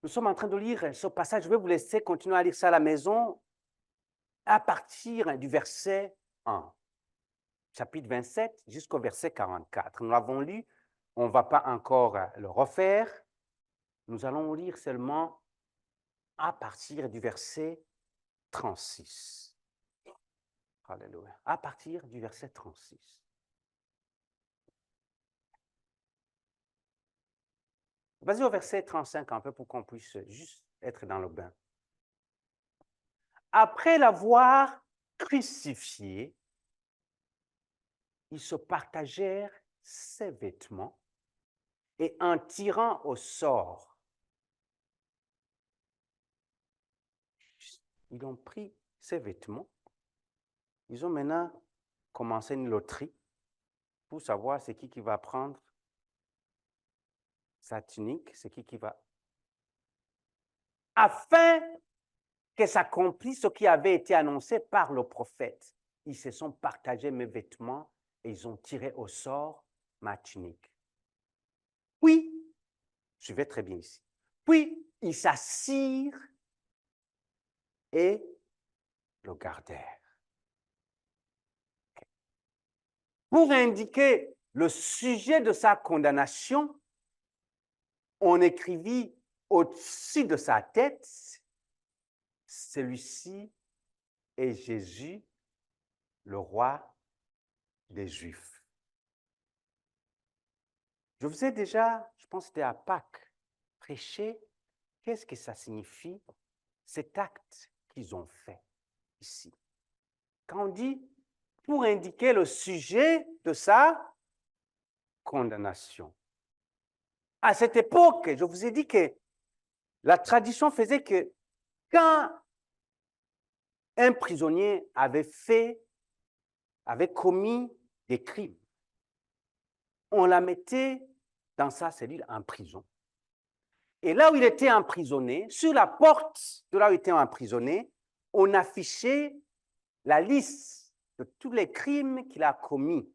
Nous sommes en train de lire ce passage. Je vais vous laisser continuer à lire ça à la maison à partir du verset 1, chapitre 27 jusqu'au verset 44. Nous l'avons lu, on ne va pas encore le refaire. Nous allons lire seulement à partir du verset 36. Alléluia. À partir du verset 36. Vas-y au verset 35 un peu pour qu'on puisse juste être dans le bain. Après l'avoir crucifié, ils se partagèrent ses vêtements et en tirant au sort, ils ont pris ses vêtements. Ils ont maintenant commencé une loterie pour savoir c'est qui va prendre sa tunique, c'est qui va... Afin que s'accomplisse ce qui avait été annoncé par le prophète. Ils se sont partagés mes vêtements et ils ont tiré au sort ma tunique. Puis, je vais très bien ici. Puis, ils s'assirent et le gardèrent. Okay. Pour indiquer le sujet de sa condamnation, on écrivit au-dessus de sa tête, celui-ci est Jésus, le roi des Juifs. Je vous ai déjà, je pense que c'était à Pâques, prêché, qu'est-ce que ça signifie, cet acte qu'ils ont fait ici. Quand on dit pour indiquer le sujet de sa condamnation. À cette époque, je vous ai dit que la tradition faisait que quand un prisonnier avait commis des crimes, on la mettait dans sa cellule en prison. Et là où il était emprisonné, sur la porte de là où il était emprisonné, on affichait la liste de tous les crimes qu'il a commis.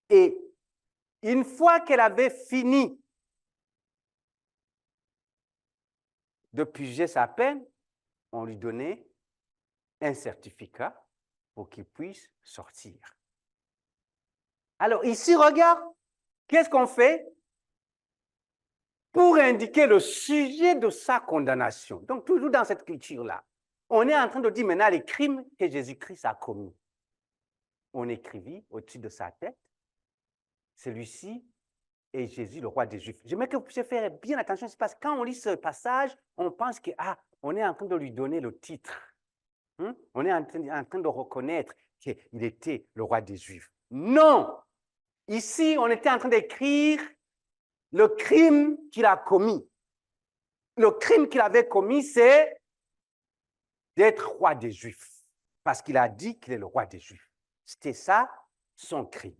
Et une fois qu'elle avait fini de purger sa peine, on lui donnait un certificat pour qu'il puisse sortir. Alors ici, regarde, qu'est-ce qu'on fait pour indiquer le sujet de sa condamnation? Donc, toujours dans cette culture-là, on est en train de dire maintenant les crimes que Jésus-Christ a commis. On écrivit au-dessus de sa tête, celui-ci est Jésus, le roi des Juifs. J'aimerais que vous puissiez faire bien attention, c'est parce que quand on lit ce passage, on pense que, on est en train de lui donner le titre. On est en train de reconnaître qu'il était le roi des Juifs. Non! Ici, on était en train d'écrire le crime qu'il a commis. Le crime qu'il avait commis, c'est d'être roi des Juifs. Parce qu'il a dit qu'il est le roi des Juifs. C'était ça, son crime.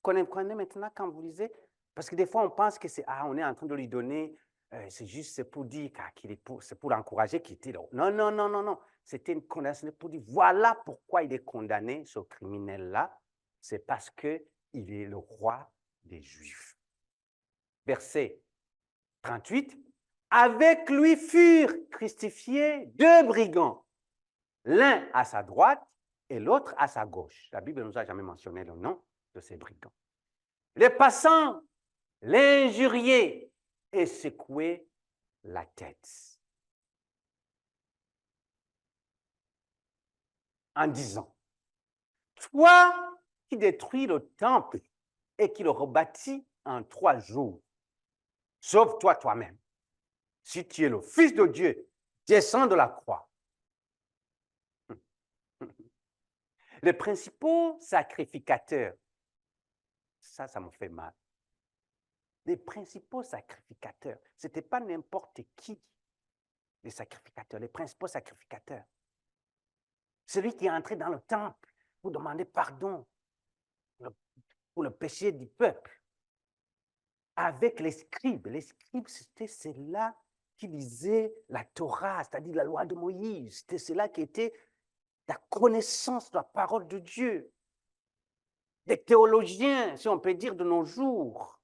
Vous comprenez maintenant quand vous lisez? Parce que des fois, on pense que on est en train de lui donner, c'est pour dire c'est pour l'encourager qu'il était là. Non, non, non, non, non. C'était une condamnation pour dire, voilà pourquoi il est condamné, ce criminel-là. C'est parce qu'il est le roi des Juifs. Verset 38. Avec lui furent crucifiés deux brigands, l'un à sa droite et l'autre à sa gauche. La Bible ne nous a jamais mentionné le nom de ces brigands. Les passants l'injuriaient et secouaient la tête en disant, toi qui détruis le temple et qui le rebâtis en 3 jours, sauve-toi toi-même. Si tu es le Fils de Dieu, descends de la croix. Les principaux sacrificateurs, ça me fait mal. Les principaux sacrificateurs, ce n'était pas n'importe qui, les sacrificateurs, les principaux sacrificateurs. Celui qui est entré dans le temple pour demander pardon pour le péché du peuple. Avec les scribes. Les scribes, c'était ceux-là qui lisaient la Torah, c'est-à-dire la loi de Moïse. C'était ceux-là qui étaient la connaissance de la parole de Dieu. Des théologiens, si on peut dire, de nos jours.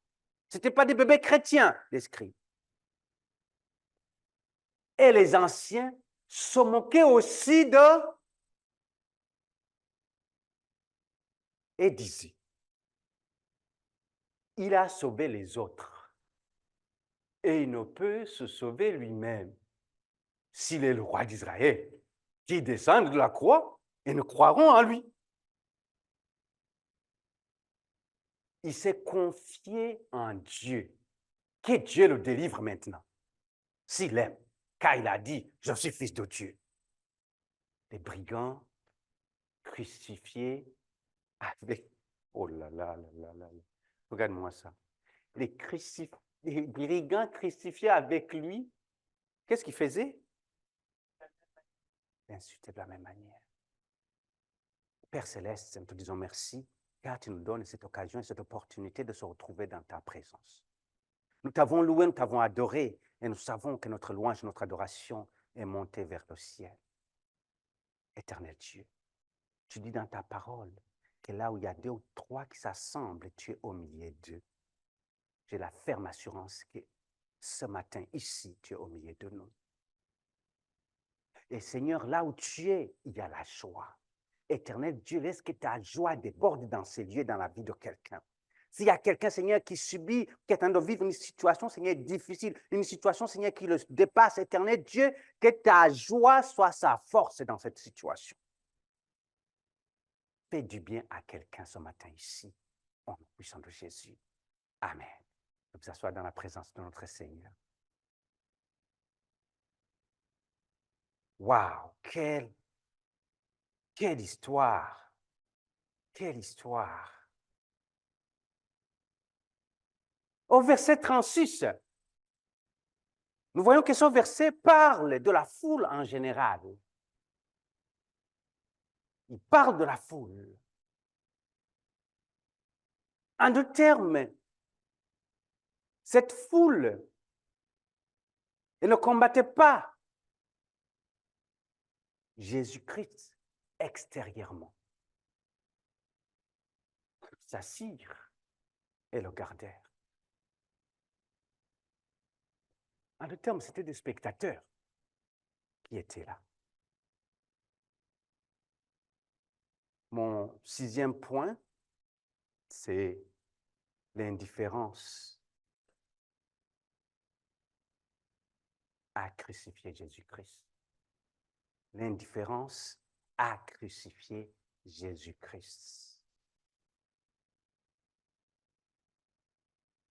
Ce n'étaient pas des bébés chrétiens, les scribes. Et les anciens se moquaient aussi d'eux et disaient, il a sauvé les autres et il ne peut se sauver lui-même. S'il est le roi d'Israël, qui descend de la croix et nous croirons en lui. Il s'est confié en Dieu. Que Dieu le délivre maintenant, s'il aime, car il a dit, je suis fils de Dieu. Les brigands crucifiés avec... Oh là là là là là. Regarde-moi ça. Les brigands crucifiés avec lui, qu'est-ce qu'ils faisaient? Insulter de la même manière. Père Céleste, nous te disons merci, car tu nous donnes cette occasion et cette opportunité de se retrouver dans ta présence. Nous t'avons loué, nous t'avons adoré, et nous savons que notre louange, notre adoration est montée vers le ciel. Éternel Dieu, tu dis dans ta parole que là où il y a 2 ou 3 qui s'assemblent, tu es au milieu d'eux. J'ai la ferme assurance que ce matin, ici, tu es au milieu de nous. Et Seigneur, là où tu es, il y a la joie. Éternel Dieu, laisse que ta joie déborde dans ces lieux, dans la vie de quelqu'un. S'il y a quelqu'un, Seigneur, qui subit, qui est en train de vivre une situation, Seigneur, difficile, une situation, Seigneur, qui le dépasse, Éternel Dieu, que ta joie soit sa force dans cette situation. Fais du bien à quelqu'un ce matin ici, au nom puissant de Jésus. Amen. Nous nous asseoir dans la présence de notre Seigneur. Waouh, quelle histoire! Quelle histoire! Au verset 36, nous voyons que ce verset parle de la foule en général. Il parle de la foule. En d'autres termes, cette foule, elle ne combattait pas Jésus-Christ extérieurement. Ils s'assirent et le gardèrent. En d'autres termes, c'était des spectateurs qui étaient là. Mon 6e point, c'est l'indifférence à crucifier Jésus-Christ. L'indifférence à crucifier Jésus-Christ.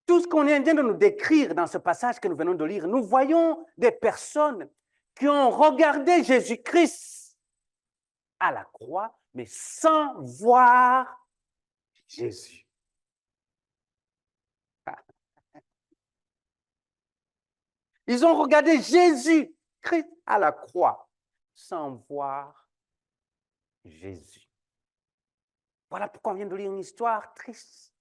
Tout ce qu'on est en train de nous décrire dans ce passage que nous venons de lire, nous voyons des personnes qui ont regardé Jésus-Christ à la croix, mais sans voir Jésus. Ils ont regardé Jésus-Christ à la croix, sans voir Jésus. Voilà pourquoi on vient de lire une histoire triste.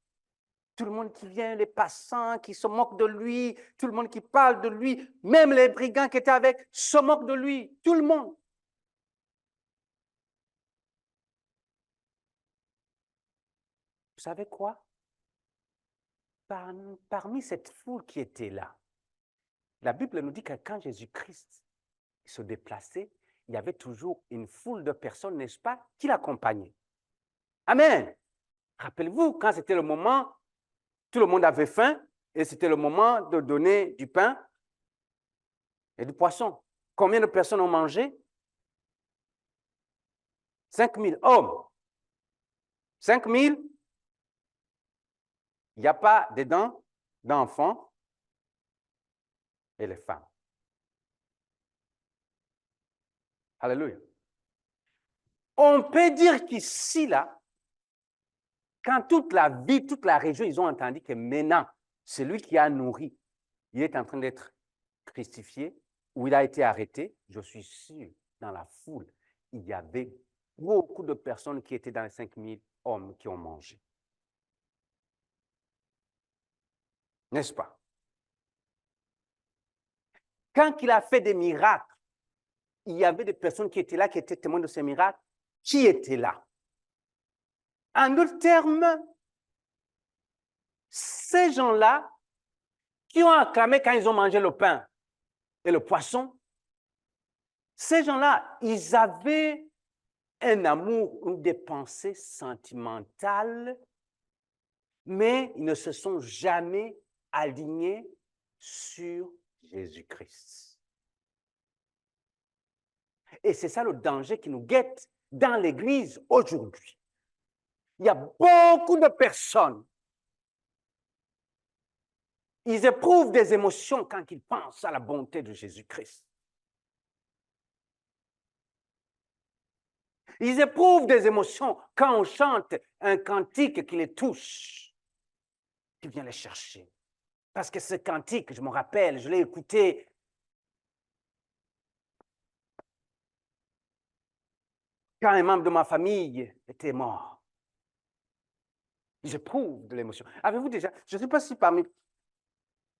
Tout le monde qui vient, les passants qui se moquent de lui, tout le monde qui parle de lui, même les brigands qui étaient avec se moquent de lui, tout le monde. Vous savez quoi? Parmi cette foule qui était là, la Bible nous dit que quand Jésus-Christ se déplaçait, il y avait toujours une foule de personnes, n'est-ce pas, qui l'accompagnaient. Amen. Rappelez-vous, quand c'était le moment, tout le monde avait faim et c'était le moment de donner du pain et du poisson. Combien de personnes ont mangé? 5000 hommes. 5000. Il n'y a pas dedans d'enfants et les femmes. Alléluia. On peut dire qu'ici, là, quand toute la ville, toute la région, ils ont entendu que maintenant, celui qui a nourri, il est en train d'être crucifié ou il a été arrêté, je suis sûr, dans la foule, il y avait beaucoup de personnes qui étaient dans les 5000 hommes qui ont mangé. N'est-ce pas? Quand il a fait des miracles, il y avait des personnes qui étaient là, qui étaient témoins de ces miracles, qui étaient là. En d'autres termes, ces gens-là qui ont acclamé quand ils ont mangé le pain et le poisson. Ces gens-là, ils avaient un amour ou des pensées sentimentales, mais ils ne se sont jamais alignés sur Jésus-Christ. Et c'est ça le danger qui nous guette dans l'Église aujourd'hui. Il y a beaucoup de personnes, ils éprouvent des émotions quand ils pensent à la bonté de Jésus-Christ. Ils éprouvent des émotions quand on chante un cantique qui les touche, qui vient les chercher. Parce que ce cantique, je me rappelle, je l'ai écouté quand un membre de ma famille était mort. J'éprouve de l'émotion. Avez-vous déjà, je ne sais pas si parmi...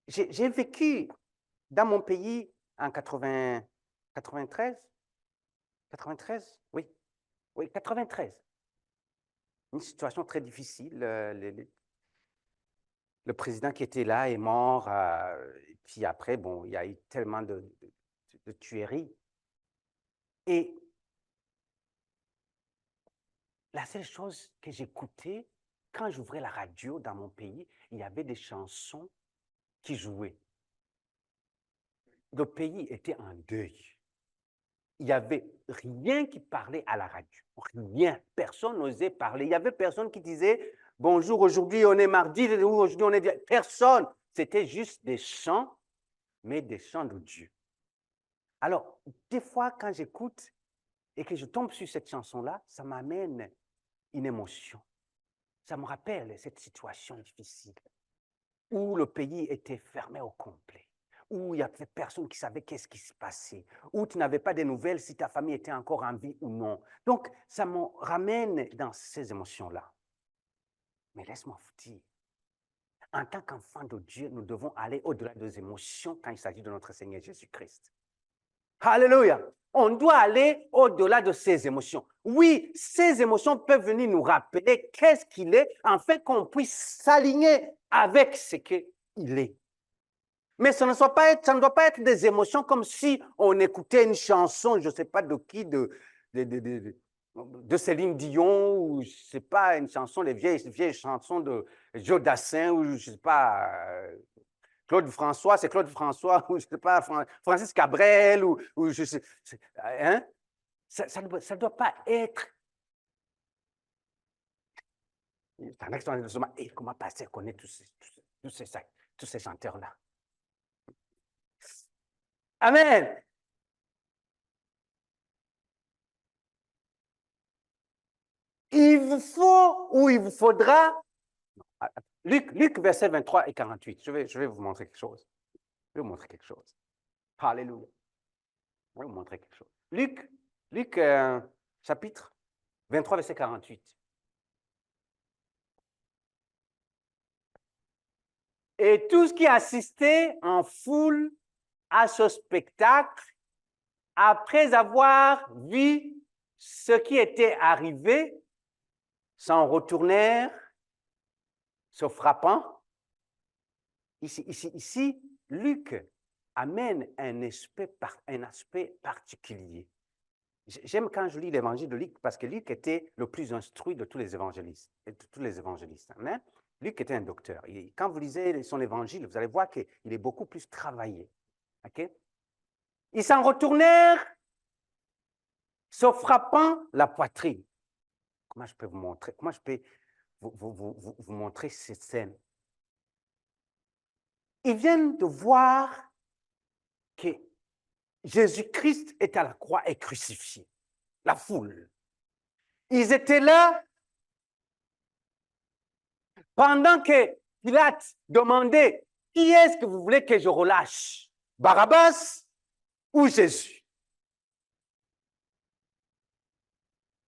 J'ai vécu dans mon pays en 93, oui, 93. Une situation très difficile. Le président qui était là est mort. Et puis après, bon, il y a eu tellement de tueries. Et la seule chose que j'écoutais, quand j'ouvrais la radio dans mon pays, il y avait des chansons qui jouaient. Le pays était en deuil. Il n'y avait rien qui parlait à la radio. Rien. Personne n'osait parler. Il y avait personne qui disait « Bonjour, aujourd'hui on est mardi, aujourd'hui on est... » Personne. C'était juste des chants, mais des chants de Dieu. Alors, des fois, quand j'écoute et que je tombe sur cette chanson-là, ça m'amène une émotion. Ça me rappelle cette situation difficile où le pays était fermé au complet, où il n'y avait personne qui savait qu'est-ce qui se passait, où tu n'avais pas de nouvelles si ta famille était encore en vie ou non. Donc, ça me ramène dans ces émotions-là. Mais laisse-moi vous dire, en tant qu'enfant de Dieu, nous devons aller au-delà des émotions quand il s'agit de notre Seigneur Jésus-Christ. Alléluia! On doit aller au-delà de ces émotions. Oui, ces émotions peuvent venir nous rappeler qu'est-ce qu'il est, afin qu'on puisse s'aligner avec ce qu'il est. Mais ça ne doit pas être des émotions comme si on écoutait une chanson, je ne sais pas de qui, de Céline Dion, ou je ne sais pas, une chanson, les vieilles chansons de Joe Dassin, ou je ne sais pas, Claude François, c'est Claude François, ou je ne sais pas, Francis Cabrel, ou je sais, hein? Ça ne doit pas être. Pendant que je suis en et comment passer à connaître tous ces chanteurs-là? Amen. Il vous faut ou il vous faudra. Luc, verset 23 et 48. Je vais vous montrer quelque chose. Je vais vous montrer quelque chose. Alléluia. Je vais vous montrer quelque chose. Luc chapitre 23, verset 48. Et tous qui assistaient en foule à ce spectacle, après avoir vu ce qui était arrivé, s'en retournèrent, se frappant. Ici, Luc amène un aspect particulier. J'aime quand je lis l'évangile de Luc parce que Luc était le plus instruit de tous les évangélistes. Amen. Luc était un docteur. Et quand vous lisez son évangile, vous allez voir qu'il est beaucoup plus travaillé. Okay? Ils s'en retournèrent, se frappant la poitrine. Comment je peux vous montrer? Comment je peux vous montrer cette scène? Ils viennent de voir que Jésus-Christ est à la croix et crucifié. La foule. Ils étaient là pendant que Pilate demandait « Qui est-ce que vous voulez que je relâche? Barabbas ou Jésus ?»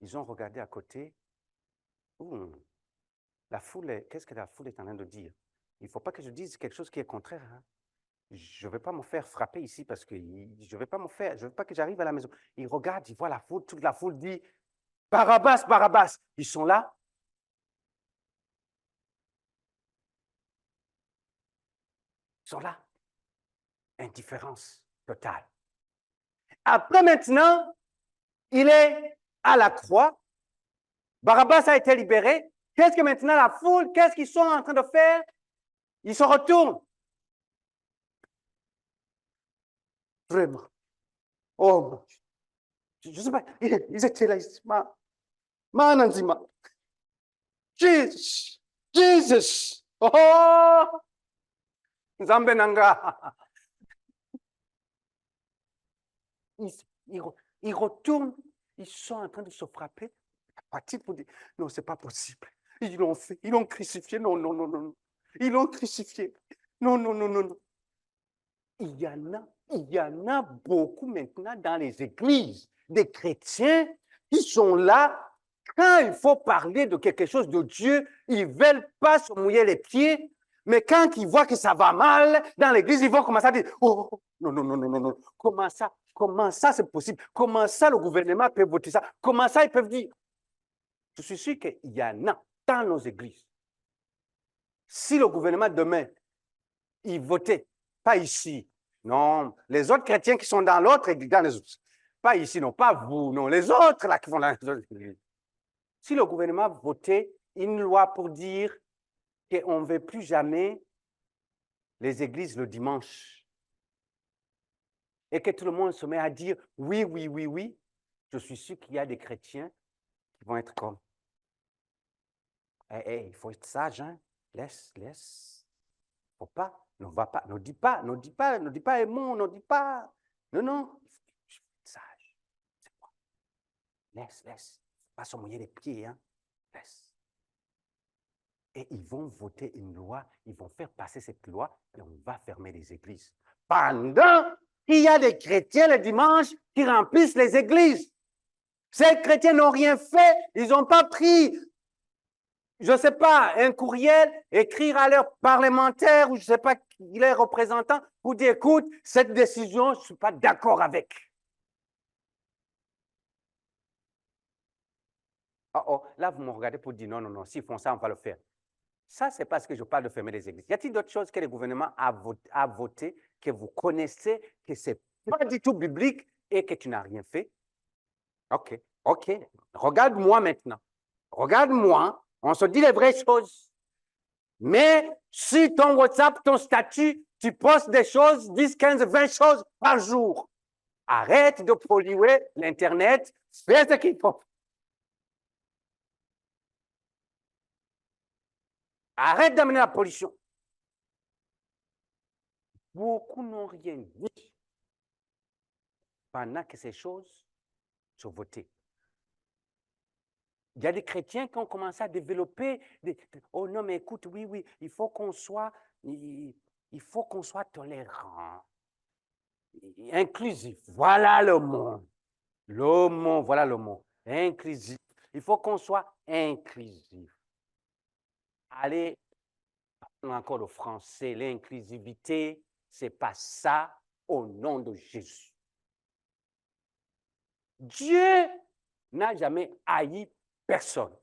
Ils ont regardé à côté. La foule, qu'est-ce que la foule est en train de dire? Il ne faut pas que je dise quelque chose qui est contraire. Hein? Je ne vais pas me faire frapper ici parce que je ne vais pas me faire, je ne veux pas que j'arrive à la maison. Ils regardent, ils voient la foule, toute la foule dit « Barabbas, Barabbas !» Ils sont là. sont là. Indifférence totale. Après maintenant, il est à la croix. Barabbas a été libéré. Qu'est-ce que maintenant la foule, qu'est-ce qu'ils sont en train de faire? Ils se retournent. Vraiment. Oh, je ne sais pas, ils étaient là. Mananzima. Jesus. Jesus. Oh, Zambenanga. Ils retournent. Ils sont en train de se frapper. Pour dire, non, ce n'est pas possible. Ils l'ont fait. Ils l'ont crucifié. Non, non, non, non. Ils l'ont crucifié. Non, non, non, non, non. Il y en a beaucoup maintenant dans les églises, des chrétiens qui sont là. Quand il faut parler de quelque chose de Dieu, ils ne veulent pas se mouiller les pieds. Mais quand ils voient que ça va mal dans l'église, ils vont commencer à dire, oh, non, non, non, non, non, non. Comment ça c'est possible? Comment ça le gouvernement peut voter ça? Comment ça ils peuvent dire? Je suis sûr qu'il y en a dans nos églises. Si le gouvernement demain, il votait, pas ici, non, les autres chrétiens qui sont dans l'autre église, dans les autres, pas ici, non, pas vous, non, les autres là qui font dans les autres églises. Si le gouvernement votait une loi pour dire qu'on ne veut plus jamais les églises le dimanche et que tout le monde se met à dire oui, oui, oui, oui, je suis sûr qu'il y a des chrétiens qui vont être comme il faut être sage, hein? Laisse. Faut pas, ne va pas, ne dis pas, aimons, ne dis pas. Non, non, je suis sage. C'est quoi? Laisse. Pas se mouiller les pieds, hein? Laisse. Et ils vont voter une loi, ils vont faire passer cette loi et on va fermer les églises. Pendant qu'il y a des chrétiens le dimanche qui remplissent les églises. Ces chrétiens n'ont rien fait, ils n'ont pas pris, je ne sais pas, un courriel, écrire à leurs parlementaires ou je ne sais pas qui les représentants pour dire, écoute, cette décision, je ne suis pas d'accord avec. Oh, là, vous me regardez pour dire, non, non, non, s'ils font ça, on va le faire. Ça, c'est parce que je parle de fermer les églises. Y a-t-il d'autres choses que le gouvernement a voté, que vous connaissez, que ce n'est pas du tout biblique et que tu n'as rien fait? OK. Regarde-moi maintenant. Regarde-moi. On se dit les vraies choses. Mais si ton WhatsApp, ton statut, tu postes des choses, 10, 15, 20 choses par jour. Arrête de polluer l'Internet. Fais ce qu'il faut. Arrête d'amener la pollution. Beaucoup n'ont rien dit pendant que ces choses sont votées. Il y a des chrétiens qui ont commencé à développer oh non, mais écoute, oui, il faut qu'on soit tolérant, inclusif. Voilà le mot. Voilà le mot. Inclusif. Il faut qu'on soit inclusif. Allez, encore le français, l'inclusivité, c'est pas ça au nom de Jésus. Dieu n'a jamais haï personne.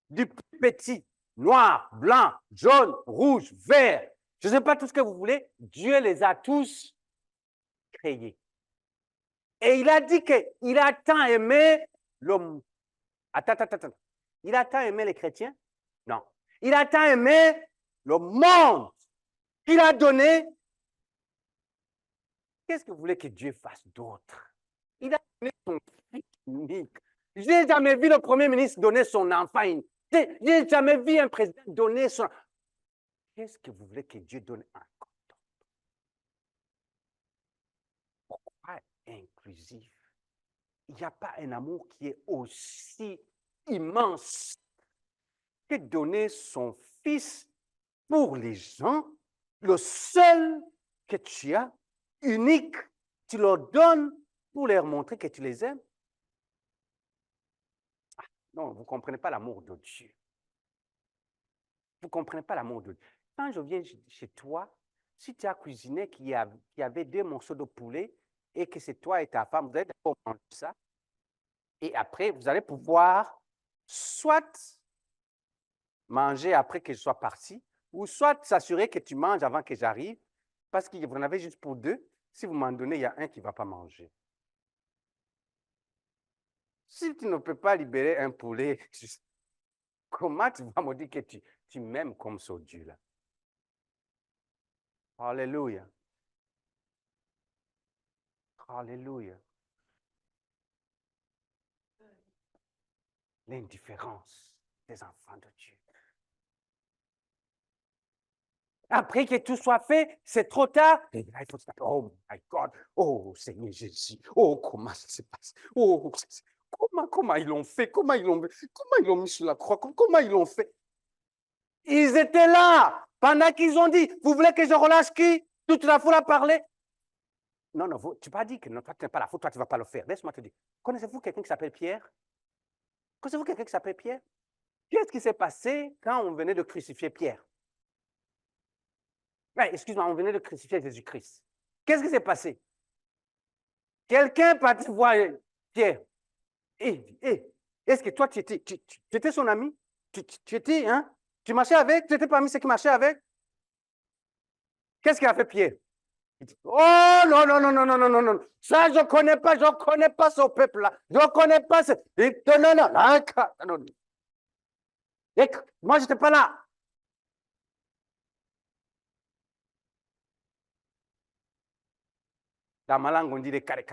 Du plus petit, noir, blanc, jaune, rouge, vert, je ne sais pas tout ce que vous voulez, Dieu les a tous créés. Et il a dit qu'il a tant aimé l'homme. Attends. Il a tant aimé les chrétiens? Non. Il a tant aimé le monde qu'il a donné. Qu'est-ce que vous voulez que Dieu fasse d'autre? Il a donné son fils unique. Je n'ai jamais vu le Premier ministre donner son enfant. Je n'ai jamais vu un président donner son... Qu'est-ce que vous voulez que Dieu donne encore? Pourquoi inclusif? Il n'y a pas un amour qui est aussi immense que donner son fils pour les gens, le seul que tu as, unique, tu leur donnes pour leur montrer que tu les aimes. Non, vous ne comprenez pas l'amour de Dieu. Vous ne comprenez pas l'amour de Dieu. Quand je viens chez toi, si tu as cuisiné qu'il y avait 2 morceaux de poulet et que c'est toi et ta femme, vous allez d'abord manger ça. Et après, vous allez pouvoir soit manger après que je sois parti, ou soit s'assurer que tu manges avant que j'arrive, parce que vous en avez juste pour deux. Si vous m'en donnez, il y a un qui ne va pas manger. Si tu ne peux pas libérer un poulet, comment tu vas me dire que tu m'aimes comme ce Dieu-là? Alléluia. Alléluia. L'indifférence des enfants de Dieu. Après que tout soit fait, c'est trop tard. Et là, il faut se taper. Oh my God. Oh Seigneur Jésus. Oh, comment ça se passe? Oh, comment ils l'ont fait? Comment ils l'ont mis sur la croix? Comment ils l'ont fait? Ils étaient là pendant qu'ils ont dit, vous voulez que je relâche qui? Toute la foule a parlé. Non, non, tu n'as pas dit que non, toi, tu n'es pas la faute, toi, tu ne vas pas le faire. Laisse-moi te dire. Connaissez-vous quelqu'un qui s'appelle Pierre? Connaissez-vous quelqu'un qui s'appelle Pierre? Qu'est-ce qui s'est passé quand on venait de crucifier Pierre? Excuse-moi, on venait de crucifier Jésus-Christ. Qu'est-ce qui s'est passé? Quelqu'un parti voir Pierre. Est-ce que toi, tu étais son ami? Tu étais, hein? Tu marchais avec? Tu étais parmi ceux qui marchaient avec? Qu'est-ce qu'il a fait Pierre? Il dit, oh non, non, non, non, non, non, non, non. Ça, je ne connais pas ce peuple-là. Je ne connais pas ce. Non, non, non, non. Moi, je n'étais pas là. Dans ma langue, on dit des carré.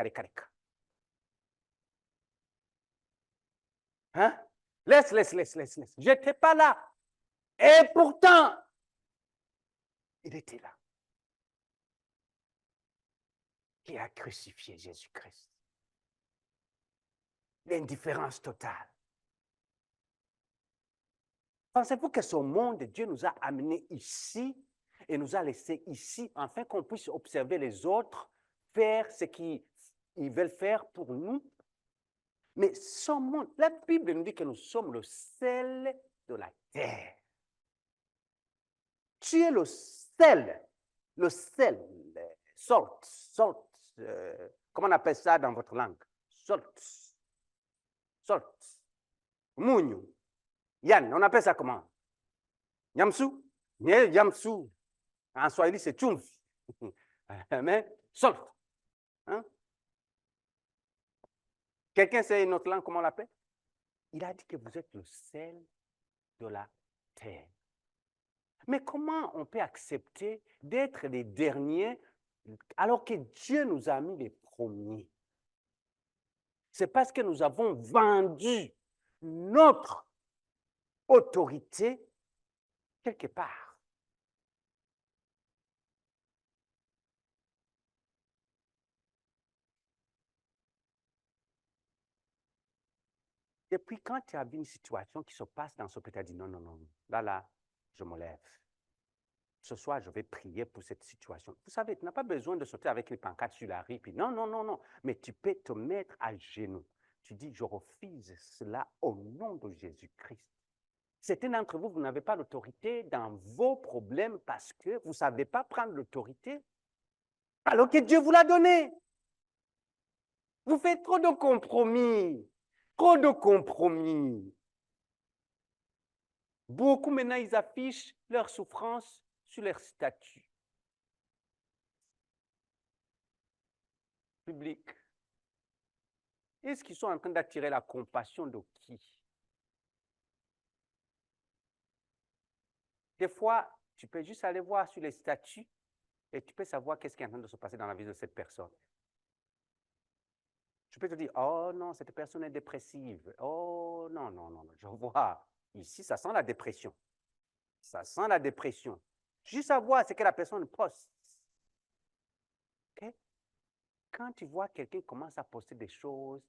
Hein? Laisse. Je n'étais pas là. Et pourtant, il était là. Qui a crucifié Jésus-Christ. L'indifférence totale. Pensez-vous que ce monde, Dieu nous a amenés ici et nous a laissés ici afin qu'on puisse observer les autres, faire ce qu'ils veulent faire pour nous? Mais ce monde, la Bible nous dit que nous sommes le sel de la terre. Tu es le sel, salt, comment on appelle ça dans votre langue? Salt, mougnou. Yann, on appelle ça comment? Yamsou? Yamsou. En Swahili, c'est tchoumf. Mais salt. Hein? Quelqu'un sait une autre langue, comment on l'appelle? Il a dit que vous êtes le sel de la terre. Mais comment on peut accepter d'être les derniers alors que Dieu nous a mis les premiers? C'est parce que nous avons vendu notre autorité quelque part. Depuis quand tu as vu une situation qui se passe dans ce pays, tu as dit non, non, non, là, je me lève. Ce soir, je vais prier pour cette situation. Vous savez, tu n'as pas besoin de sauter avec les pancartes sur la rue. Puis non, non, non, non. Mais tu peux te mettre à genoux. Tu dis, je refuse cela au nom de Jésus-Christ. Certains d'entre vous, vous n'avez pas l'autorité dans vos problèmes parce que vous ne savez pas prendre l'autorité alors que Dieu vous l'a donné. Vous faites trop de compromis. Trop de compromis. Beaucoup maintenant, ils affichent leur souffrance sur leur statut public. Est-ce qu'ils sont en train d'attirer la compassion de qui? Des fois, tu peux juste aller voir sur les statuts et tu peux savoir qu'est-ce qui est en train de se passer dans la vie de cette personne. Tu peux te dire, oh non, cette personne est dépressive. Oh non, non, non, je vois. Ici, ça sent la dépression. Ça sent la dépression. Juste savoir ce que la personne poste. Okay? Quand tu vois quelqu'un commence à poster des choses,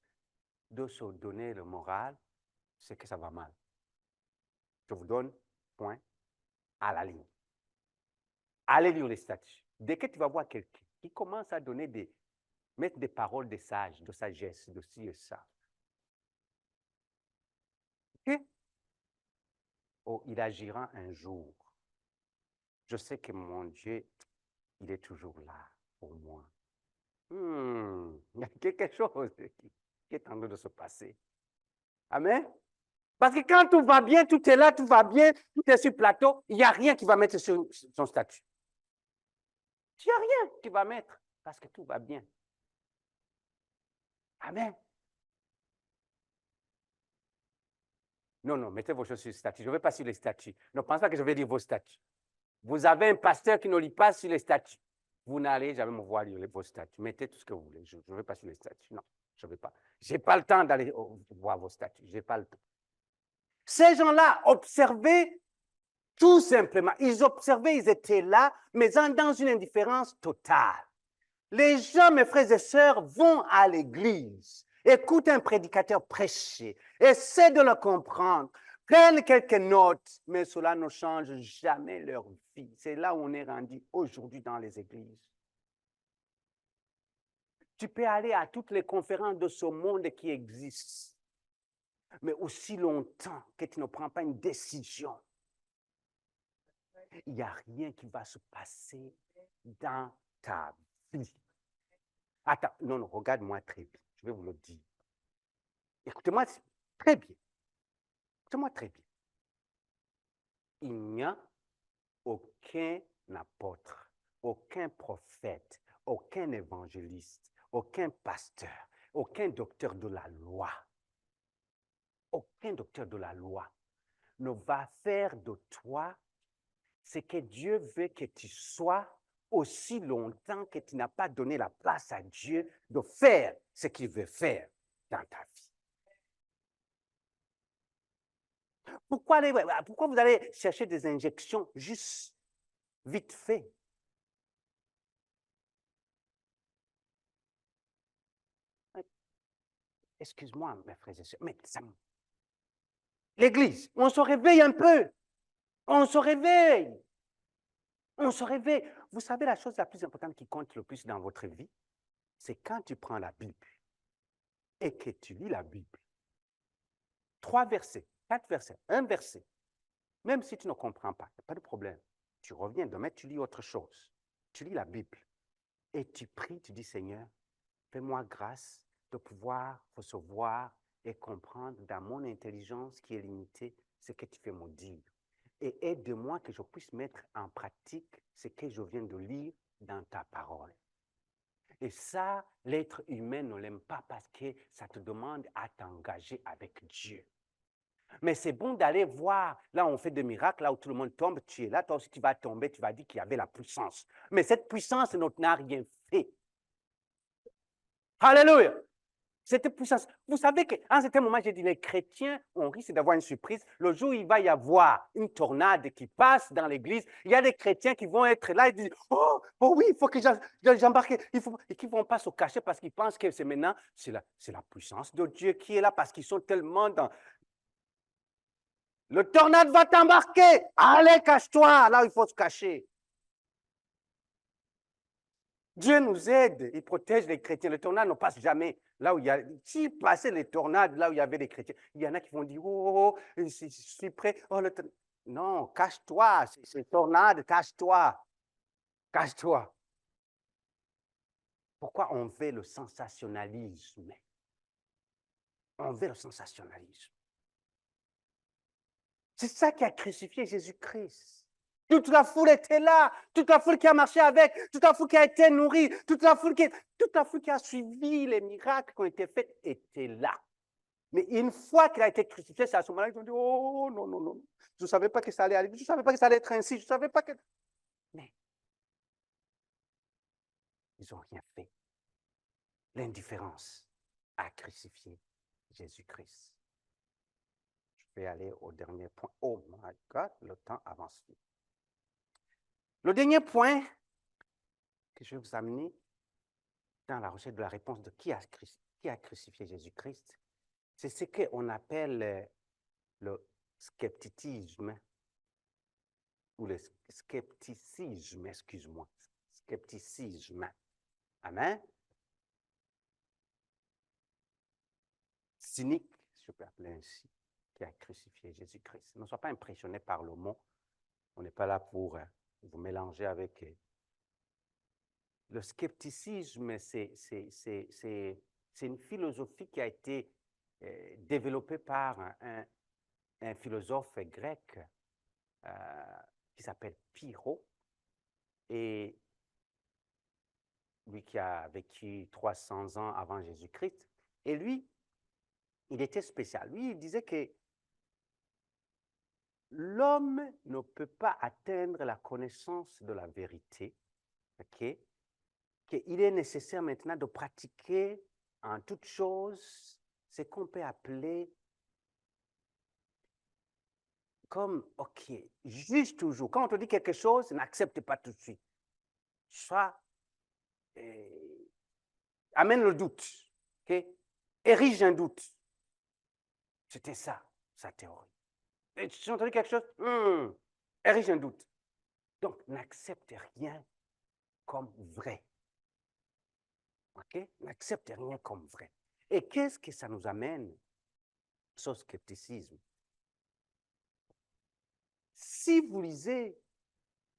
de se donner le moral, c'est que ça va mal. Je vous donne point à la ligne. Allez lire les statuts. Dès que tu vas voir quelqu'un qui commence à donner mettre des paroles de sage, de sagesse, de ci et ça. Okay? Oh, il agira un jour. Je sais que mon Dieu, il est toujours là pour moi. Il y a quelque chose qui est en train de se passer. Amen? Parce que quand tout va bien, tout est là, tout va bien, tout est sur plateau, il n'y a rien qui va mettre sur son statut. Il n'y a rien qui va mettre parce que tout va bien. Amen. Non, non, mettez vos choses sur le statut. Je ne vais pas sur les statuts. Ne pensez pas que je vais lire vos statuts. Vous avez un pasteur qui ne lit pas sur les statuts. Vous n'allez jamais me voir lire vos statuts. Mettez tout ce que vous voulez. Je ne vais pas sur les statuts. Non, je ne vais pas. Je n'ai pas le temps d'aller voir vos statuts. Je n'ai pas le temps. Ces gens-là observaient tout simplement. Ils observaient, ils étaient là, mais dans une indifférence totale. Les gens, mes frères et sœurs, vont à l'église, écoutent un prédicateur prêcher, essaient de le comprendre, prennent quelques notes, mais cela ne change jamais leur vie. C'est là où on est rendu aujourd'hui dans les églises. Tu peux aller à toutes les conférences de ce monde qui existent, mais aussi longtemps que tu ne prends pas une décision, il n'y a rien qui va se passer dans ta vie. Attends, non, non, regarde-moi très bien, je vais vous le dire. Écoutez-moi très bien. Écoutez-moi très bien. Il n'y a aucun apôtre, aucun prophète, aucun évangéliste, aucun pasteur, aucun docteur de la loi, aucun docteur de la loi ne va faire de toi ce que Dieu veut que tu sois aussi longtemps que tu n'as pas donné la place à Dieu de faire ce qu'il veut faire dans ta vie. Pourquoi vous allez chercher des injections juste vite fait? Excuse-moi, mes frères et sœurs, mais l'église, on se réveille un peu. On se réveille. On se réveille. Vous savez, la chose la plus importante qui compte le plus dans votre vie, c'est quand tu prends la Bible et que tu lis la Bible. 3 versets, 4 versets, 1 verset. Même si tu ne comprends pas, il n'y a pas de problème. Tu reviens demain, tu lis autre chose. Tu lis la Bible et tu pries, tu dis, Seigneur, fais-moi grâce de pouvoir recevoir et comprendre dans mon intelligence qui est limitée ce que tu fais me dire. Et aide-moi que je puisse mettre en pratique ce que je viens de lire dans ta parole. Et ça, l'être humain ne l'aime pas parce que ça te demande à t'engager avec Dieu. Mais c'est bon d'aller voir, là on fait des miracles, là où tout le monde tombe, tu es là, toi aussi tu vas tomber, tu vas dire qu'il y avait la puissance. Mais cette puissance n'a rien fait. Alléluia! Cette puissance. Vous savez qu'à un certain moment, j'ai dit, les chrétiens, on risque d'avoir une surprise. Le jour où il va y avoir une tornade qui passe dans l'église, il y a des chrétiens qui vont être là et disent, oh oui, il faut que j'embarque. Et qui ne vont pas se cacher parce qu'ils pensent que c'est maintenant, c'est la puissance de Dieu qui est là parce qu'ils sont tellement dans... Le tornade va t'embarquer. Allez, cache-toi. Là, il faut se cacher. Dieu nous aide, il protège les chrétiens. Les tornades ne passent jamais là où il y a... S'il passait les tornades là où il y avait des chrétiens, il y en a qui vont dire, oh, je suis prêt. Oh, non, cache-toi, c'est tornade, cache-toi. Cache-toi. Pourquoi on veut le sensationnalisme? On veut le sensationnalisme. C'est ça qui a crucifié Jésus-Christ. Toute la foule était là, toute la foule qui a marché avec, toute la foule qui a été nourrie, toute la foule qui a suivi les miracles qui ont été faits était là. Mais une fois qu'il a été crucifié, c'est à ce moment-là qu'ils ont dit, oh non, non, non, je ne savais pas que ça allait aller, je ne savais pas que ça allait être ainsi, je ne savais pas que... Mais ils n'ont rien fait. L'indifférence a crucifié Jésus-Christ. Je vais aller au dernier point. Oh my God, le temps avance vite. Le dernier point que je vais vous amener dans la recherche de la réponse de qui a crucifié Jésus-Christ, c'est ce qu'on appelle le scepticisme, ou le scepticisme, excuse-moi, scepticisme. Amen. Cynique, si je peux appeler ainsi, qui a crucifié Jésus-Christ. Ne sois pas impressionné par le mot. On n'est pas là pour vous mélanger avec... Le scepticisme, c'est une philosophie qui a été développée par un philosophe grec qui s'appelle Pyrrho, et lui qui a vécu 300 ans avant Jésus-Christ. Et lui, il était spécial. Lui, il disait que l'homme ne peut pas atteindre la connaissance de la vérité, ok? Qu'il est nécessaire maintenant de pratiquer en toute chose ce qu'on peut appeler comme, ok, juge toujours. Quand on te dit quelque chose, n'accepte pas tout de suite. Soit amène le doute, ok? Érige un doute. C'était ça, sa théorie. Et tu as entendu quelque chose, érige un doute. Donc, n'accepte rien comme vrai. Ok? N'accepte rien comme vrai. Et qu'est-ce que ça nous amène, ce scepticisme? Si vous lisez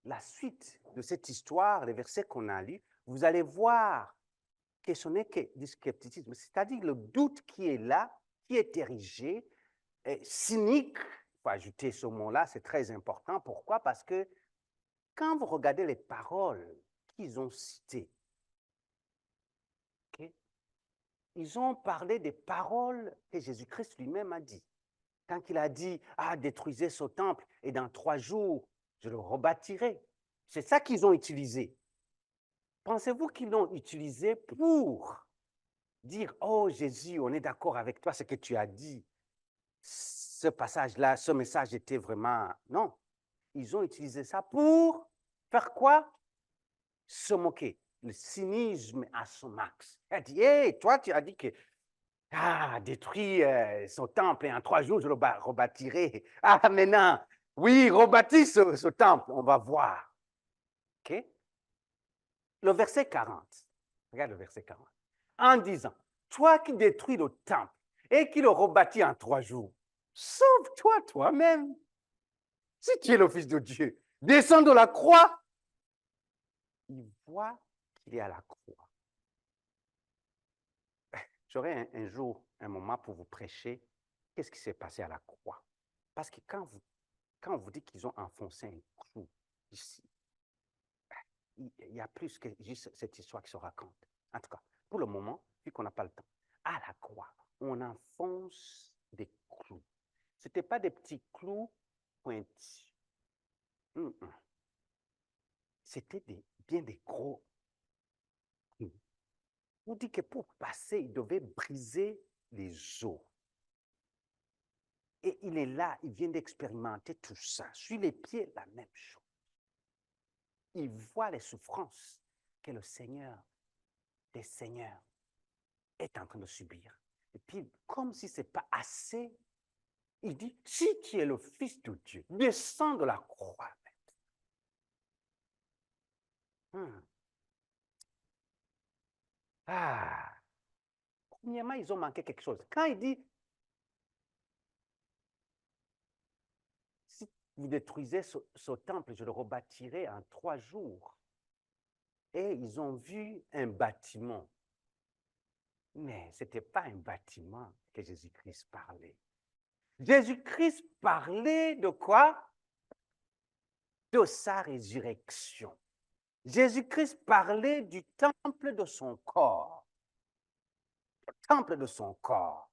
la suite de cette histoire, les versets qu'on a lus, vous allez voir que ce n'est que du scepticisme, c'est-à-dire le doute qui est là, qui est érigé, cynique. Il faut ajouter ce mot-là, c'est très important. Pourquoi? Parce que quand vous regardez les paroles qu'ils ont citées, okay, ils ont parlé des paroles que Jésus-Christ lui-même a dit. Quand il a dit, détruisez ce temple et dans 3 jours, je le rebâtirai. C'est ça qu'ils ont utilisé. Pensez-vous qu'ils l'ont utilisé pour dire, oh Jésus, on est d'accord avec toi, ce que tu as dit. Ce passage-là, ce message était vraiment... Non. Ils ont utilisé ça pour faire quoi? Se moquer. Le cynisme à son max. Il a dit, hey, toi, tu as dit que détruit son temple et en 3 jours, je le rebâtirai. Ah, maintenant, oui, rebâtis ce temple, on va voir. OK? Le verset 40. Regarde le verset 40. En disant, toi qui détruis le temple et qui le rebâtis en 3 jours, sauve-toi toi-même. Si tu es le Fils de Dieu, descends de la croix. Il voit qu'il est à la croix. J'aurai un jour, un moment pour vous prêcher qu'est-ce qui s'est passé à la croix. Parce que quand on vous dit qu'ils ont enfoncé un clou ici, il y a plus que juste cette histoire qui se raconte. En tout cas, pour le moment, vu qu'on n'a pas le temps, à la croix, on enfonce des clous. Ce n'étaient pas des petits clous pointus. C'était bien des gros clous. On dit que pour passer, il devait briser les os. Et il est là, il vient d'expérimenter tout ça. Sur les pieds, la même chose. Il voit les souffrances que le Seigneur des Seigneurs est en train de subir. Et puis, comme si ce n'est pas assez, il dit, si tu es le Fils de Dieu, descends de la croix. Premièrement, ils ont manqué quelque chose. Quand il dit, si vous détruisez ce temple, je le rebâtirai en 3 jours. Et ils ont vu un bâtiment. Mais ce n'était pas un bâtiment que Jésus-Christ parlait. Jésus-Christ parlait de quoi? De sa résurrection. Jésus-Christ parlait du temple de son corps. Le temple de son corps.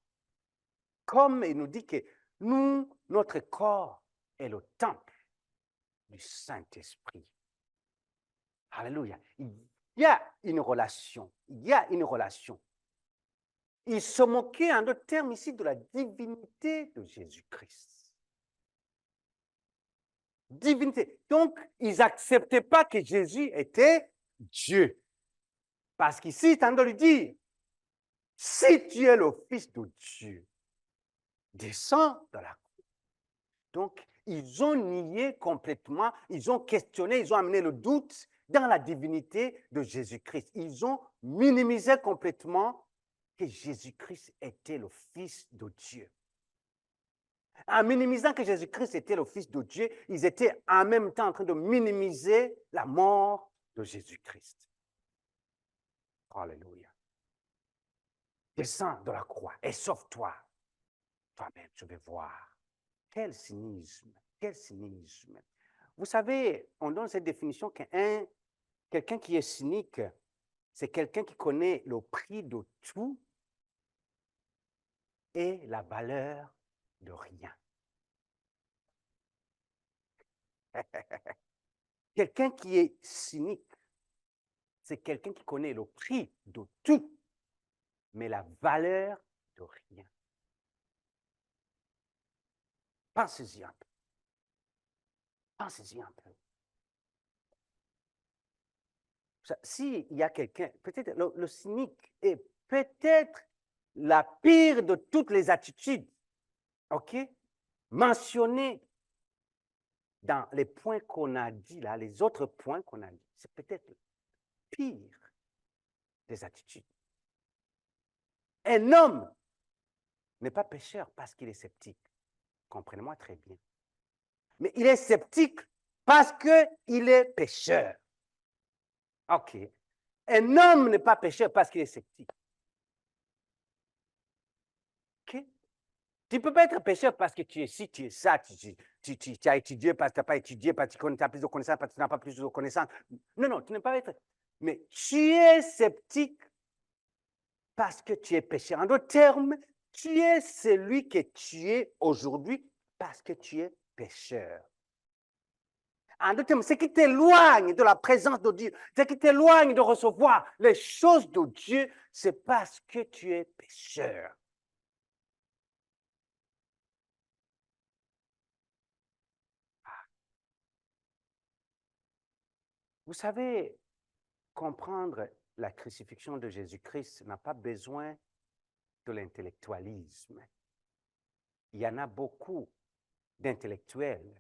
Comme il nous dit que nous, notre corps est le temple du Saint-Esprit. Alléluia. Il y a une relation. Il y a une relation. Il se moquait en d'autres termes ici de la divinité de Jésus-Christ. Divinité. Donc, ils n'acceptaient pas que Jésus était Dieu. Parce qu'ici, il est en train de lui dire, si tu es le Fils de Dieu, descends de la croix. Donc, ils ont nié complètement, ils ont questionné, ils ont amené le doute dans la divinité de Jésus-Christ. Ils ont minimisé complètement que Jésus-Christ était le Fils de Dieu. En minimisant que Jésus-Christ était le Fils de Dieu, ils étaient en même temps en train de minimiser la mort de Jésus-Christ. Alléluia. Descends de la croix et sauve-toi. Toi-même, je vais voir. Quel cynisme, quel cynisme. Vous savez, on donne cette définition qu'un quelqu'un qui est cynique, c'est quelqu'un qui connaît le prix de tout et la valeur de rien. Quelqu'un qui est cynique, c'est quelqu'un qui connaît le prix de tout, mais la valeur de rien. Pensez-y un peu. Pensez-y un peu. S'il y a quelqu'un, peut-être le cynique est peut-être la pire de toutes les attitudes, OK, mentionnées dans les points qu'on a dit là, les autres points qu'on a dit. C'est peut-être pire des attitudes. Un homme n'est pas pécheur parce qu'il est sceptique. Comprenez-moi très bien. Mais il est sceptique parce qu'il est pécheur. OK. Un homme n'est pas pécheur parce qu'il est sceptique. OK? Tu ne peux pas être pécheur parce que tu es ci, tu es ça, tu as étudié parce que tu n'as pas étudié, parce que tu as plus de connaissances, parce que tu n'as pas plus de connaissances. Non, non, tu n'es pas être. Mais tu es sceptique parce que tu es pécheur. En d'autres termes, tu es celui que tu es aujourd'hui parce que tu es pécheur. En d'autres termes, ce qui t'éloigne de la présence de Dieu, ce qui t'éloigne de recevoir les choses de Dieu, c'est parce que tu es pécheur. Vous savez, comprendre la crucifixion de Jésus-Christ n'a pas besoin de l'intellectualisme. Il y en a beaucoup d'intellectuels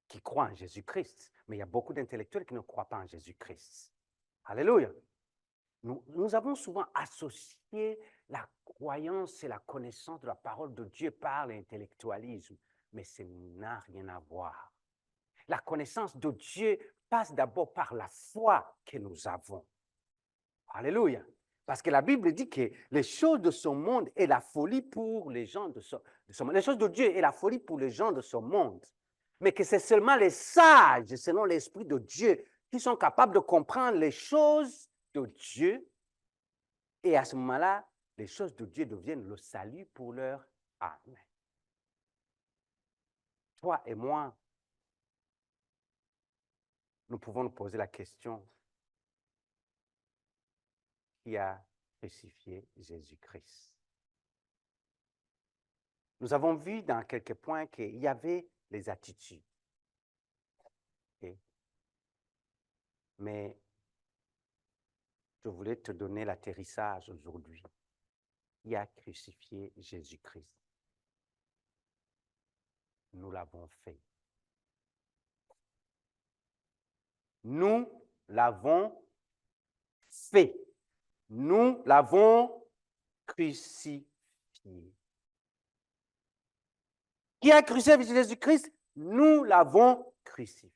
qui croient en Jésus-Christ, mais il y a beaucoup d'intellectuels qui ne croient pas en Jésus-Christ. Alléluia. Nous avons souvent associé la croyance et la connaissance de la parole de Dieu par l'intellectualisme, mais ça n'a rien à voir. La connaissance de Dieu passe d'abord par la foi que nous avons. Alléluia. Parce que la Bible dit que les choses de ce monde est la folie pour les gens de ce monde. Les choses de Dieu est la folie pour les gens de ce monde. Mais que c'est seulement les sages, selon l'Esprit de Dieu, qui sont capables de comprendre les choses de Dieu. Et à ce moment-là, les choses de Dieu deviennent le salut pour leur âme. Toi et moi, nous pouvons nous poser la question, qui a crucifié Jésus-Christ? Nous avons vu dans quelques points qu'il y avait les attitudes. Okay? Mais je voulais te donner l'atterrissage aujourd'hui. Qui a crucifié Jésus-Christ? Nous l'avons fait. Nous l'avons fait. Nous l'avons crucifié. Qui a crucifié Jésus-Christ? Nous l'avons crucifié.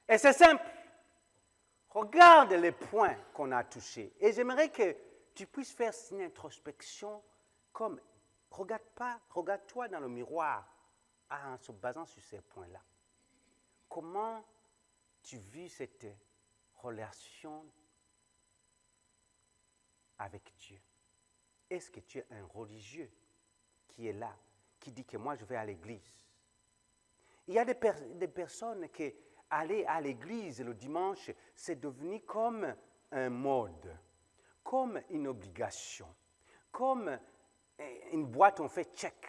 Et c'est simple. Regarde les points qu'on a touchés. Et j'aimerais que tu puisses faire une introspection comme, regarde-toi dans le miroir en se basant sur ces points-là. Comment tu vis cette relation avec Dieu? Est-ce que tu es un religieux qui est là, qui dit que moi je vais à l'église? Il y a des personnes qui aller à l'église le dimanche, c'est devenu comme un mode, comme une obligation, comme une boîte, on fait check.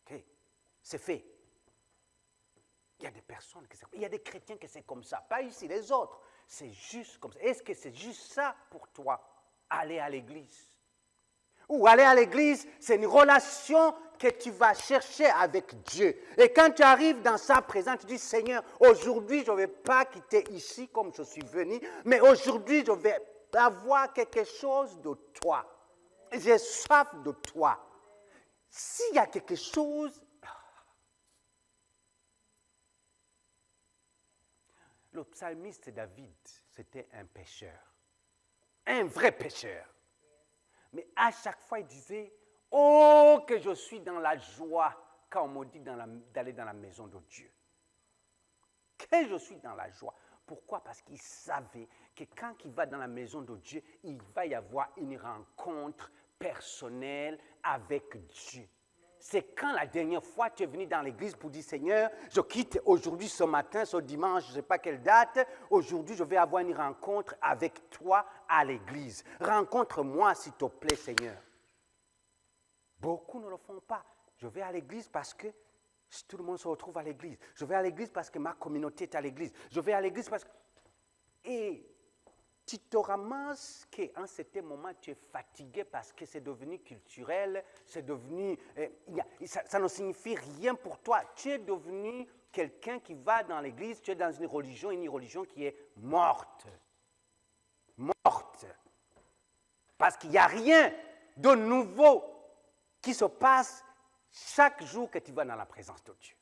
Okay? C'est fait. Il y a des personnes, il y a des chrétiens que c'est comme ça. Pas ici, les autres. C'est juste comme ça. Est-ce que c'est juste ça pour toi, aller à l'église? Ou aller à l'église, c'est une relation que tu vas chercher avec Dieu. Et quand tu arrives dans sa présence, tu dis, Seigneur, aujourd'hui, je ne vais pas quitter ici comme je suis venu, mais aujourd'hui, je vais avoir quelque chose de toi. J'ai soif de toi. S'il y a quelque chose... Le psalmiste David, c'était un pécheur. Un vrai pécheur. Mais à chaque fois, il disait, Oh, que je suis dans la joie quand on me dit d'aller dans la maison de Dieu. Que je suis dans la joie. Pourquoi? Parce qu'il savait que quand il va dans la maison de Dieu, il va y avoir une rencontre personnelle avec Dieu. C'est quand la dernière fois tu es venu dans l'église pour dire, Seigneur, je quitte aujourd'hui, ce matin, ce dimanche, je ne sais pas quelle date, aujourd'hui je vais avoir une rencontre avec toi à l'église. Rencontre-moi s'il te plaît, Seigneur. Beaucoup ne le font pas. Je vais à l'église parce que tout le monde se retrouve à l'église. Je vais à l'église parce que ma communauté est à l'église. Je vais à l'église parce que... Et tu te ramasses qu'à un certain moment, tu es fatigué parce que c'est devenu culturel, c'est devenu... ça ne signifie rien pour toi. Tu es devenu quelqu'un qui va dans l'église, tu es dans une religion qui est morte. Morte. Parce qu'il n'y a rien de nouveau qui se passe chaque jour que tu vas dans la présence de Dieu.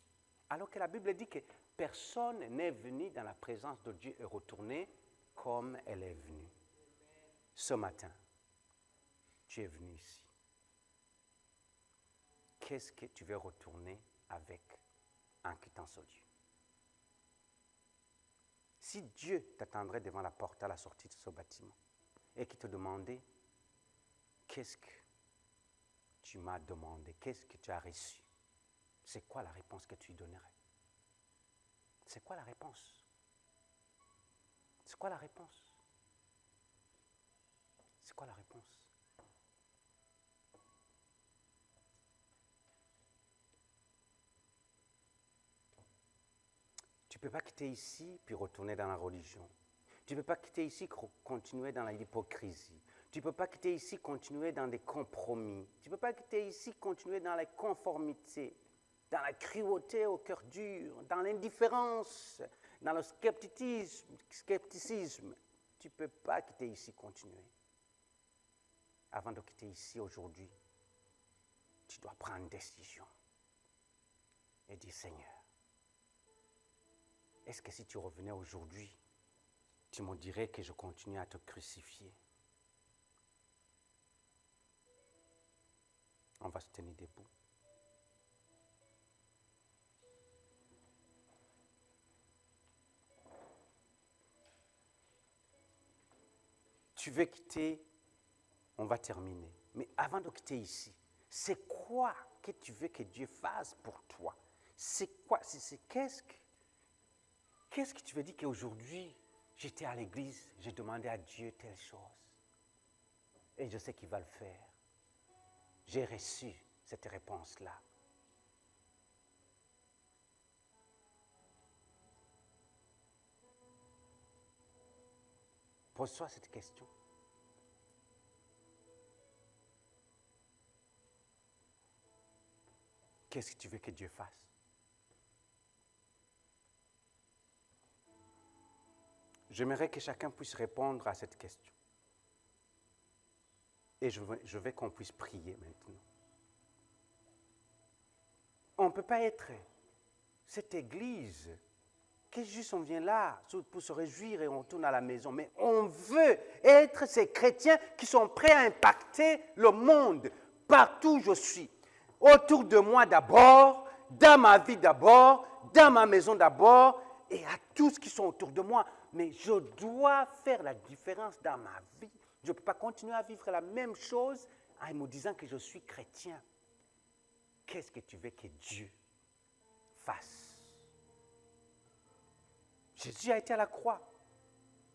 Alors que la Bible dit que personne n'est venu dans la présence de Dieu et retourné comme elle est venue. Ce matin, tu es venu ici. Qu'est-ce que tu veux retourner avec en quittant ce lieu? Si Dieu t'attendrait devant la porte à la sortie de ce bâtiment et qu'il te demandait, qu'est-ce que tu m'as demandé, qu'est-ce que tu as reçu, c'est quoi la réponse que tu lui donnerais? C'est quoi la réponse? C'est quoi la réponse? C'est quoi la réponse? Tu ne peux pas quitter ici puis retourner dans la religion. Tu ne peux pas quitter ici continuer dans l'hypocrisie. Tu ne peux pas quitter ici continuer dans des compromis. Tu ne peux pas quitter ici continuer dans la conformité, dans la cruauté au cœur dur, dans l'indifférence, dans le scepticisme. Tu ne peux pas quitter ici continuer. Avant de quitter ici aujourd'hui, tu dois prendre une décision et dire, Seigneur, est-ce que si tu revenais aujourd'hui, tu me dirais que je continue à te crucifier? On va se tenir debout. Tu veux quitter, on va terminer. Mais avant de quitter ici, c'est quoi que tu veux que Dieu fasse pour toi? C'est quoi? Qu'est-ce que tu veux dire qu'aujourd'hui, j'étais à l'église, j'ai demandé à Dieu telle chose. Et je sais qu'il va le faire. J'ai reçu cette réponse-là. Pose-toi cette question. Qu'est-ce que tu veux que Dieu fasse? J'aimerais que chacun puisse répondre à cette question. Et je veux qu'on puisse prier maintenant. On ne peut pas être cette église que juste on vient là pour se réjouir et on retourne à la maison. Mais on veut être ces chrétiens qui sont prêts à impacter le monde partout où je suis. Autour de moi d'abord, dans ma vie d'abord, dans ma maison d'abord et à tous qui sont autour de moi. Mais je dois faire la différence dans ma vie. Je ne peux pas continuer à vivre la même chose en me disant que je suis chrétien. Qu'est-ce que tu veux que Dieu fasse? Jésus a été à la croix.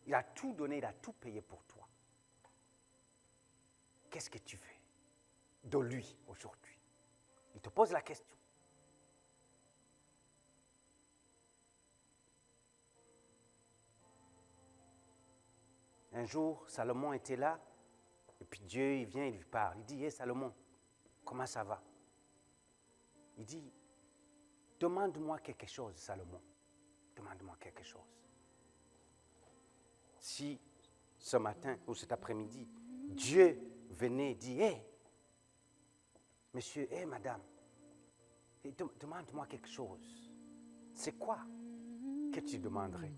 Il a tout donné, il a tout payé pour toi. Qu'est-ce que tu veux de lui aujourd'hui? Il te pose la question. Un jour, Salomon était là, et puis Dieu, il vient, il lui parle. Il dit, hey Salomon, comment ça va? Il dit, demande-moi quelque chose, Salomon. Demande-moi quelque chose. Si ce matin ou cet après-midi, Dieu venait et dit, hé, monsieur, hé, madame, demande-moi quelque chose. C'est quoi que tu demanderais?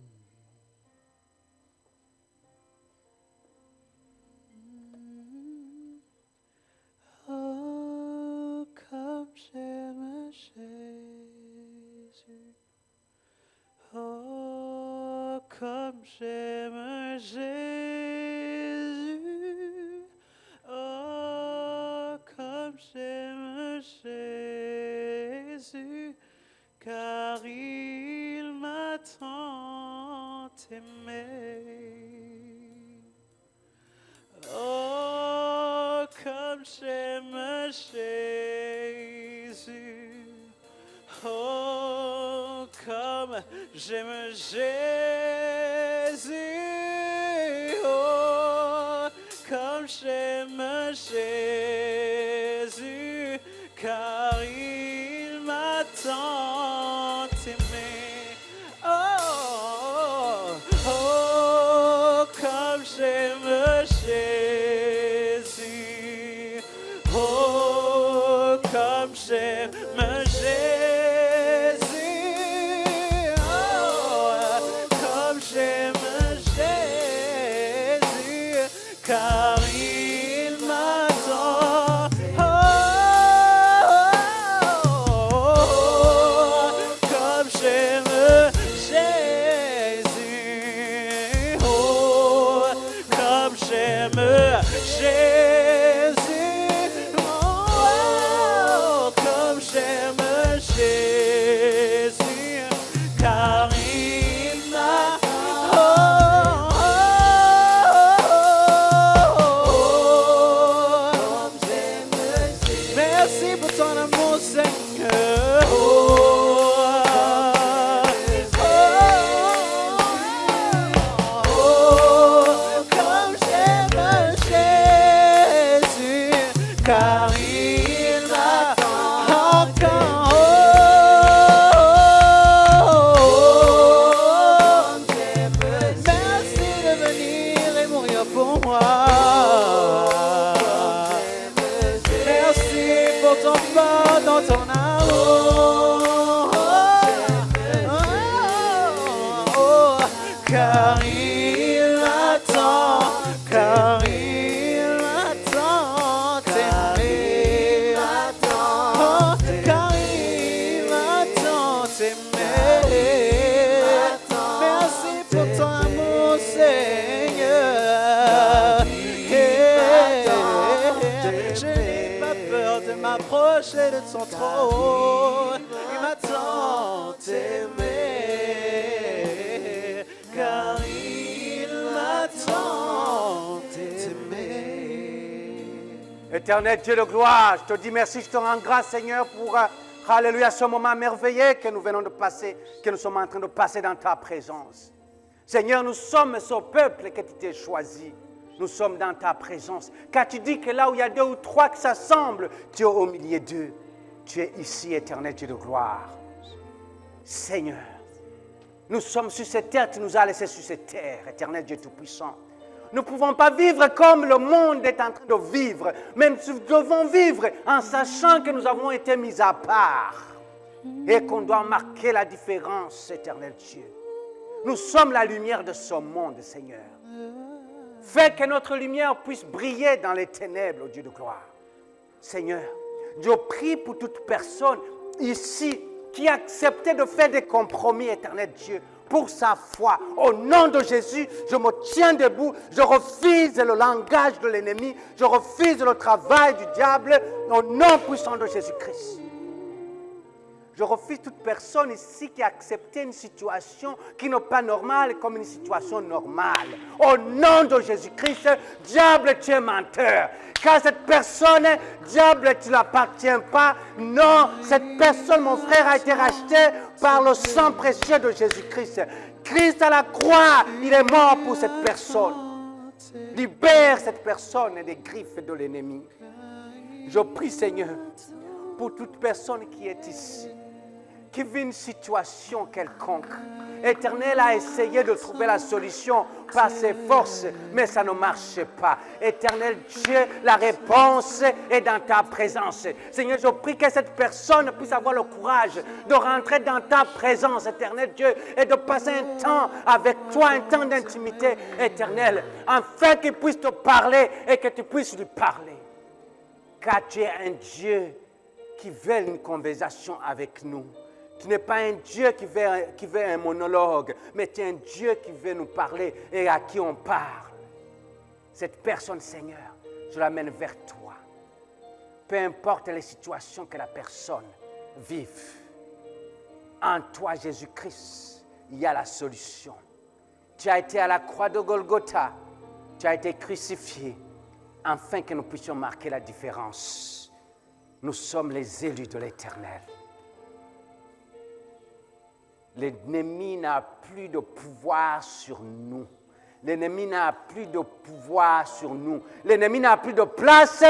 comme j'aime Jésus. Oh, comme j'aime Jésus, car il m'a tant aimé. Oh, comme j'aime Jésus. Oh, comme j'aime Jésus. Oh, comme j'aime Jésus, car il m'a tant aimé. Oh, oh, comme j'aime Jésus. Oh, comme j'aime Jésus. Oh, comme j'aime Jésus, car il m'attend. Oh, comme j'aime Jésus. Oh, comme j'aime Jésus. Oh, comme j'aime Jésus, car il m'a. Merci pour ton amour, Seigneur. Comme j'aime Jésus, car il m'attend encore. Merci de venir et mourir pour moi. Merci pour ton pardon, ton amour. Car il m'attend, car il m'attend t'aimer. Oh, car il m'attend t'aimer. Merci pour ton amour, Seigneur. Je n'ai pas peur de m'approcher de son trône. Il m'attend t'aimer, car il m'attend t'aimer. Éternel Dieu de gloire, je te dis merci, je te rends grâce, Seigneur, pour alléluia, ce moment merveilleux que nous venons de passer, que nous sommes en train de passer dans ta présence. Seigneur, nous sommes ce peuple que tu t'es choisi. Nous sommes dans ta présence. Car tu dis que là où il y a 2 ou 3 qui s'assemblent, tu es au milieu d'eux. Tu es ici, éternel Dieu de gloire. Seigneur, nous sommes sur cette terre, tu nous as laissés sur cette terre, éternel Dieu Tout-Puissant. Nous ne pouvons pas vivre comme le monde est en train de vivre, mais nous devons vivre en sachant que nous avons été mis à part et qu'on doit marquer la différence, éternel Dieu. Nous sommes la lumière de ce monde, Seigneur. Fais que notre lumière puisse briller dans les ténèbres, ô Dieu de gloire. Seigneur, je prie pour toute personne ici qui a accepté de faire des compromis, éternel Dieu, pour sa foi. Au nom de Jésus, je me tiens debout. Je refuse le langage de l'ennemi. Je refuse le travail du diable. Au nom puissant de Jésus-Christ. Je refuse toute personne ici qui a accepté une situation qui n'est pas normale comme une situation normale. Au nom de Jésus-Christ, diable, tu es menteur. Car cette personne, diable, tu ne l'appartiens pas. Non, cette personne, mon frère, a été rachetée par le sang précieux de Jésus-Christ. Christ à la croix, il est mort pour cette personne. Libère cette personne des griffes de l'ennemi. Je prie, Seigneur, pour toute personne qui est ici, qui vit une situation quelconque. Éternel a essayé de trouver la solution par ses forces, mais ça ne marche pas. Éternel Dieu, la réponse est dans ta présence. Seigneur, je prie que cette personne puisse avoir le courage de rentrer dans ta présence, éternel Dieu, et de passer un temps avec toi, un temps d'intimité, éternel, afin qu'il puisse te parler et que tu puisses lui parler. Car tu es un Dieu qui veut une conversation avec nous. Tu n'es pas un Dieu qui veut un monologue, mais tu es un Dieu qui veut nous parler et à qui on parle. Cette personne, Seigneur, je l'amène vers toi. Peu importe les situations que la personne vive, en toi, Jésus-Christ, il y a la solution. Tu as été à la croix de Golgotha, tu as été crucifié, afin que nous puissions marquer la différence. Nous sommes les élus de l'Éternel. L'ennemi n'a plus de pouvoir sur nous. L'ennemi n'a plus de pouvoir sur nous. L'ennemi n'a plus de place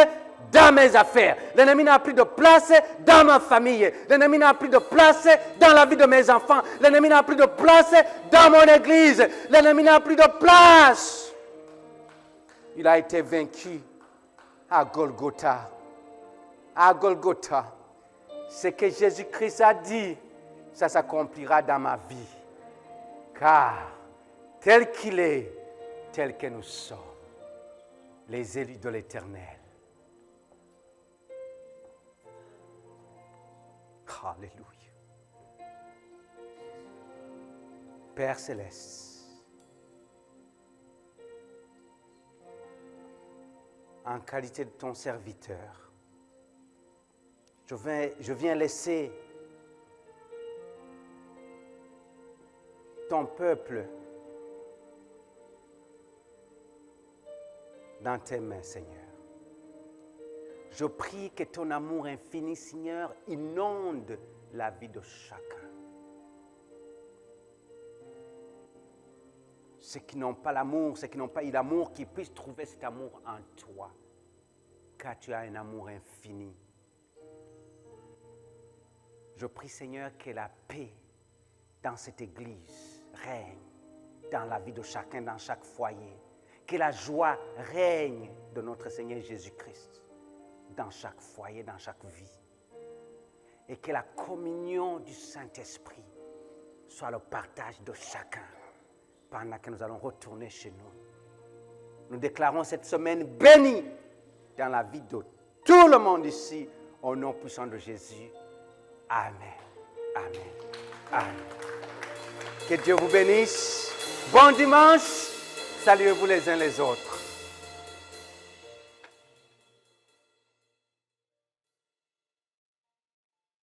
dans mes affaires. L'ennemi n'a plus de place dans ma famille. L'ennemi n'a plus de place dans la vie de mes enfants. L'ennemi n'a plus de place dans mon église. L'ennemi n'a plus de place. Il a été vaincu à Golgotha. À Golgotha. Ce que Jésus-Christ a dit, ça s'accomplira dans ma vie. Car tel qu'il est, tel que nous sommes, les élus de l'Éternel. Alléluia. Père céleste, en qualité de ton serviteur, je viens laisser ton peuple dans tes mains, Seigneur. Je prie que ton amour infini, Seigneur, inonde la vie de chacun. Ceux qui n'ont pas l'amour, ceux qui n'ont pas eu l'amour, qu'ils puissent trouver cet amour en toi, car tu as un amour infini. Je prie, Seigneur, que la paix dans cette église règne dans la vie de chacun, dans chaque foyer. Que la joie règne de notre Seigneur Jésus-Christ dans chaque foyer, dans chaque vie. Et que la communion du Saint-Esprit soit le partage de chacun pendant que nous allons retourner chez nous. Nous déclarons cette semaine bénie dans la vie de tout le monde ici, au nom puissant de Jésus. Amen. Amen. Amen. Que Dieu vous bénisse. Bon dimanche. Saluez-vous les uns les autres.